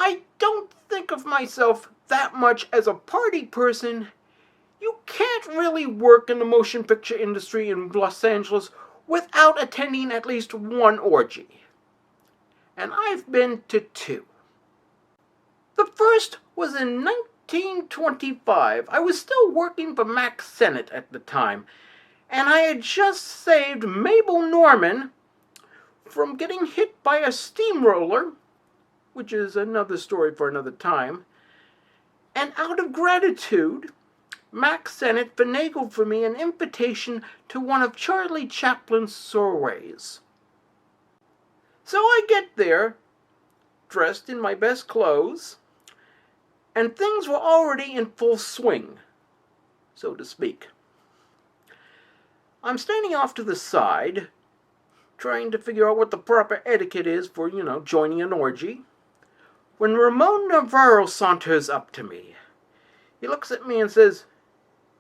I don't think of myself that much as a party person. You can't really work in the motion picture industry in Los Angeles without attending at least one orgy. And I've been to two. The first was in 1925. I was still working for Mack Sennett at the time, and I had just saved Mabel Norman from getting hit by a steamroller, which is another story for another time, and out of gratitude, Mack Sennett finagled for me an invitation to one of Charlie Chaplin's soirees. So I get there, dressed in my best clothes, and things were already in full swing, so to speak. I'm standing off to the side, trying to figure out what the proper etiquette is for, joining an orgy, when Ramon Navarro saunters up to me. He looks at me and says,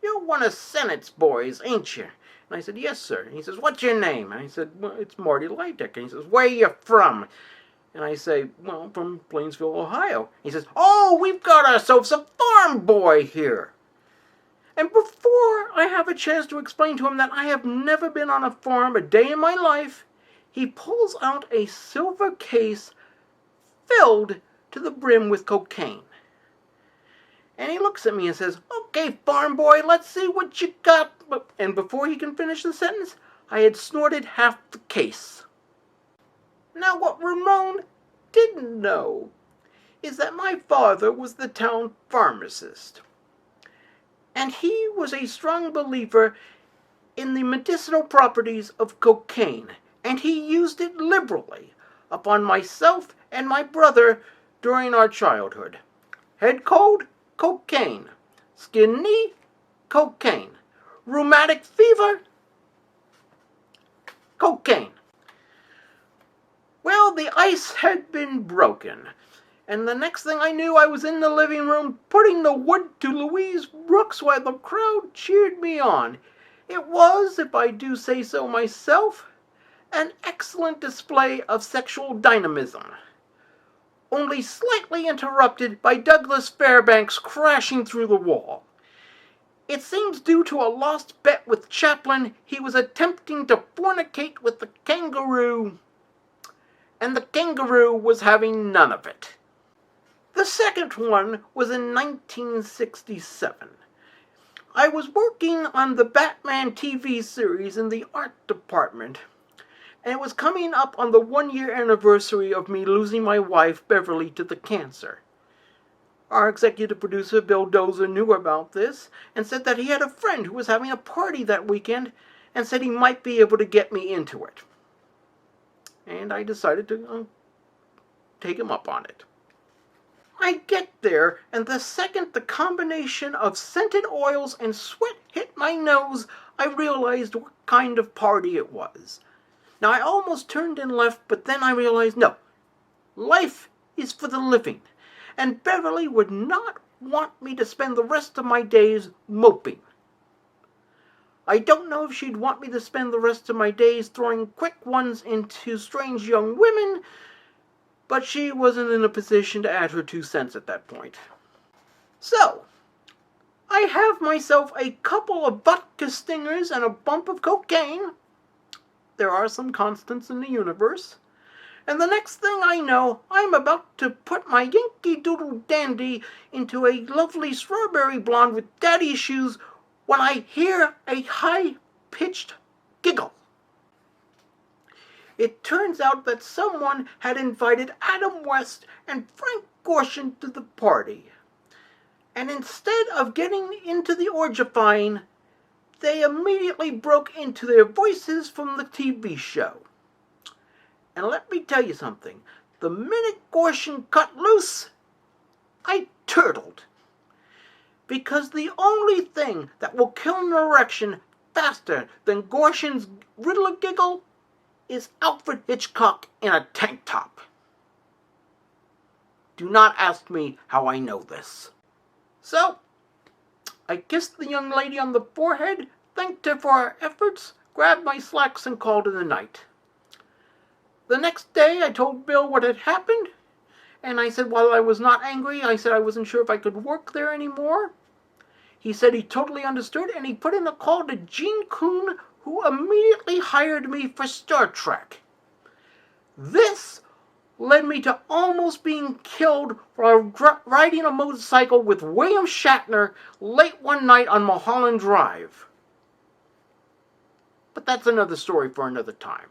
"You're one of Sennett's boys, ain't you?" And I said, "Yes, sir." And he says, "What's your name?" And I said, "Well, it's Marty Lydecker." And he says, "Where you from?" And I say, "Well, from Plainsville, Ohio." He says, "Oh, we've got ourselves a farm boy here." And before I have a chance to explain to him that I have never been on a farm a day in my life, he pulls out a silver case filled to the brim with cocaine. And he looks at me and says, "Okay, farm boy, let's see what you got." And before he can finish the sentence, I had snorted half the case. Now, what Ramon didn't know is that my father was the town pharmacist. And he was a strong believer in the medicinal properties of cocaine, and he used it liberally upon myself and my brother during our childhood. Head cold? Cocaine. Skin knee? Cocaine. Rheumatic fever? Cocaine. Well, the ice had been broken, and the next thing I knew, I was in the living room putting the wood to Louise Brooks while the crowd cheered me on. It was, if I do say so myself, an excellent display of sexual dynamism, only slightly interrupted by Douglas Fairbanks crashing through the wall. It seems due to a lost bet with Chaplin. He was attempting to fornicate with the kangaroo, and the kangaroo was having none of it. The second one was in 1967. I was working on the Batman TV series in the art department, and it was coming up on the 1-year anniversary of me losing my wife, Beverly, to the cancer. Our executive producer, Bill Dozer, knew about this and said that he had a friend who was having a party that weekend and said he might be able to get me into it. And I decided to take him up on it. I get there, and the second the combination of scented oils and sweat hit my nose, I realized what kind of party it was. Now, I almost turned and left, but then I realized, no, life is for the living, and Beverly would not want me to spend the rest of my days moping. I don't know if she'd want me to spend the rest of my days throwing quick ones into strange young women, but she wasn't in a position to add her 2 cents at that point. So, I have myself a couple of vodka stingers and a bump of cocaine. There are some constants in the universe. And the next thing I know, I'm about to put my Yankee Doodle Dandy into a lovely strawberry blonde with daddy issues when I hear a high-pitched giggle. It turns out that someone had invited Adam West and Frank Gorshin to the party. And instead of getting into the orgifying, they immediately broke into their voices from the TV show. And let me tell you something. The minute Gorshin cut loose, I turtled. Because the only thing that will kill an erection faster than Gorshin's Riddler giggle is Alfred Hitchcock in a tank top. Do not ask me how I know this. So, I kissed the young lady on the forehead, thanked her for her efforts, grabbed my slacks, and called it a night. The next day I told Bill what had happened, And I said, while I was not angry, I said I wasn't sure if I could work there anymore. He said he totally understood, and he put in a call to Gene Coon, who immediately hired me for Star Trek. This led me to almost being killed while riding a motorcycle with William Shatner late one night on Mulholland Drive. But that's another story for another time.